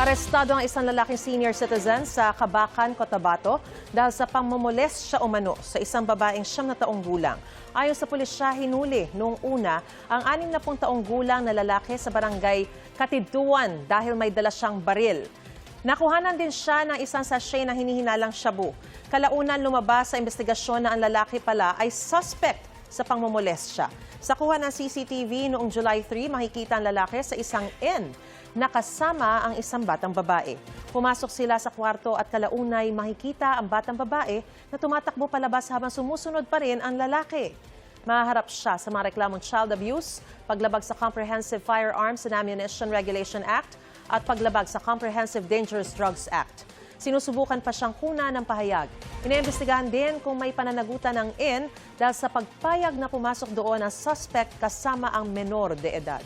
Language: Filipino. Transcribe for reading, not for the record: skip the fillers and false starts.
Arestado ang isang lalaking senior citizen sa Cabacan, Cotabato dahil sa pangmomolest siya umano sa isang babaeng 9 taong gulang. Ayon sa pulisya, hinuli noong una ang 60 taong gulang na lalaki sa barangay Katidtuan dahil may dala siyang baril. Nakuhanan din siya ng isang sachet ng hinihinalang shabu. Kalaunan lumabas sa investigasyon na ang lalaki pala ay suspect sa pangmomolest siya. Sa kuha ng CCTV noong July 3, makikita ang lalaki sa isang inn na kasama ang isang batang babae. Pumasok sila sa kwarto at kalaunay makikita ang batang babae na tumatakbo palabas habang sumusunod pa rin ang lalaki. Maharap siya sa mga reklamong child abuse, paglabag sa Comprehensive Firearms and Ammunition Regulation Act at paglabag sa Comprehensive Dangerous Drugs Act. Sinusubukan pa siyang kuna ng pahayag. Iniimbestigahan din kung may pananagutan ng inn dahil sa pagpayag na pumasok doon ang suspect kasama ang menor de edad.